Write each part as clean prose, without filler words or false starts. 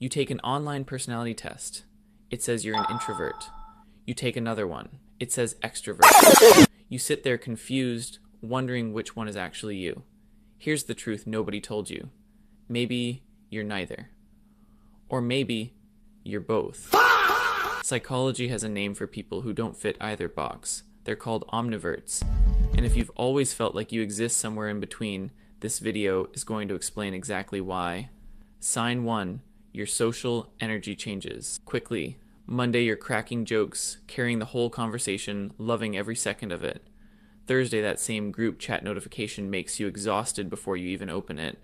You take an online personality test. It says you're an introvert. You take another one. It says extrovert. You sit there confused, wondering which one is actually you. Here's the truth nobody told you. Maybe you're neither. Or maybe you're both. Psychology has a name for people who don't fit either box. They're called Omniverts. And if you've always felt like you exist somewhere in between, this video is going to explain exactly why. Sign 1. Your social energy changes. Quickly. Monday, you're cracking jokes, carrying the whole conversation, loving every second of it. Thursday, that same group chat notification makes you exhausted before you even open it.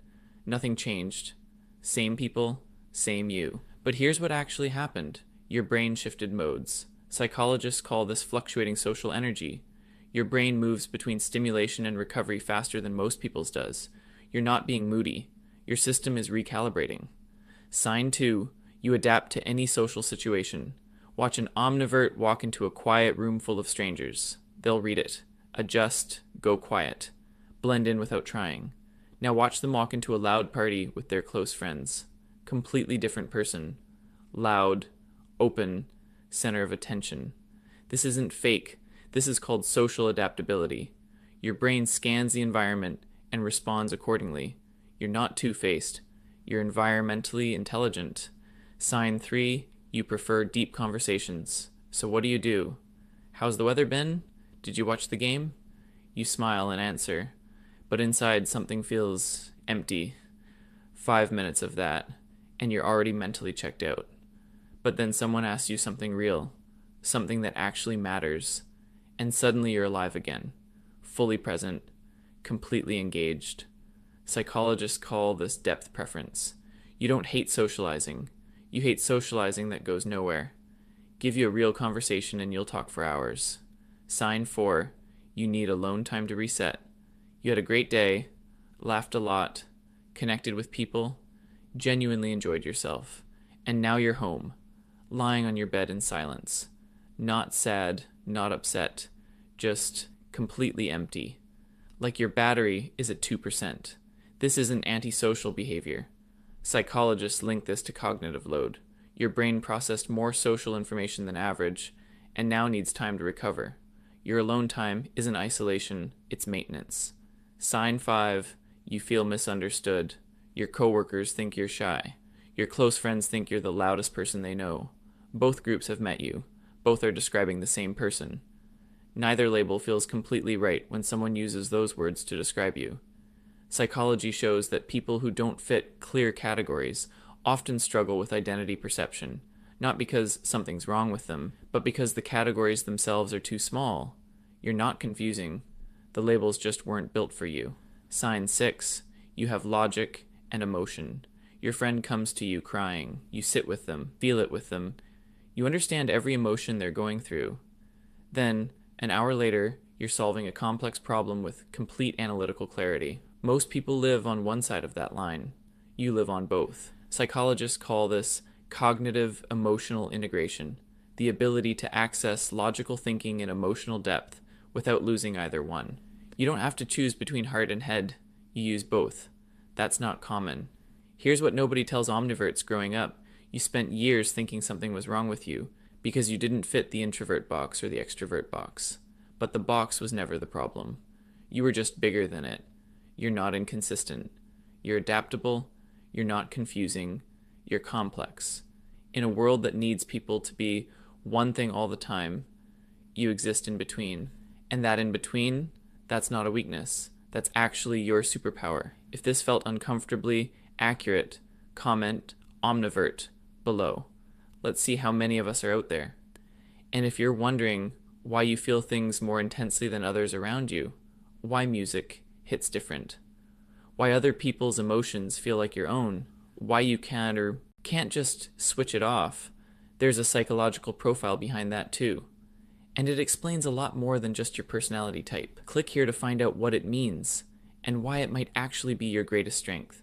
Nothing changed. Same people, same you. But here's what actually happened. Your brain shifted modes. Psychologists call this fluctuating social energy. Your brain moves between stimulation and recovery faster than most people's does. You're not being moody. Your system is recalibrating. Sign 2. You adapt to any social situation. Watch an Omnivert walk into a quiet room full of strangers. They'll read it. Adjust, go quiet. Blend in without trying. Now watch them walk into a loud party with their close friends. Completely different person. Loud, open, center of attention. This isn't fake. This is called social adaptability. Your brain scans the environment and responds accordingly. You're not two-faced. You're environmentally intelligent. Sign 3, you prefer deep conversations. So what do? How's the weather been? Did you watch the game? You smile and answer, but inside something feels empty. 5 minutes of that, and you're already mentally checked out. But then someone asks you something real, something that actually matters, and suddenly you're alive again, fully present, completely engaged. Psychologists call this depth preference. You don't hate socializing. You hate socializing that goes nowhere. Give you a real conversation and you'll talk for hours. Sign 4. You need alone time to reset. You had a great day, laughed a lot, connected with people, genuinely enjoyed yourself, and now you're home, lying on your bed in silence. Not sad, not upset, just completely empty. Like your battery is at 2%. This isn't antisocial behavior. Psychologists link this to cognitive load. Your brain processed more social information than average, and now needs time to recover. Your alone time isn't isolation, it's maintenance. Sign 5, you feel misunderstood. Your coworkers think you're shy. Your close friends think you're the loudest person they know. Both groups have met you. Both are describing the same person. Neither label feels completely right when someone uses those words to describe you. Psychology shows that people who don't fit clear categories often struggle with identity perception, not because something's wrong with them, but because the categories themselves are too small. You're not confusing. The labels just weren't built for you. Sign 6. You have logic and emotion. Your friend comes to you crying. You sit with them, feel it with them. You understand every emotion they're going through. Then, an hour later, you're solving a complex problem with complete analytical clarity. Most people live on one side of that line. You live on both. Psychologists call this cognitive emotional integration, the ability to access logical thinking and emotional depth without losing either one. You don't have to choose between heart and head. You use both. That's not common. Here's what nobody tells omniverts growing up. You spent years thinking something was wrong with you because you didn't fit the introvert box or the extrovert box. But the box was never the problem. You were just bigger than it. You're not inconsistent. You're adaptable. You're not confusing. You're complex. In a world that needs people to be one thing all the time, you exist in between. And that in between, that's not a weakness. That's actually your superpower. If this felt uncomfortably accurate, comment Omnivert below. Let's see how many of us are out there. And if you're wondering why you feel things more intensely than others around you, why music hits different, why other people's emotions feel like your own, why you can or can't just switch it off, there's a psychological profile behind that too. And it explains a lot more than just your personality type. Click here to find out what it means and why it might actually be your greatest strength.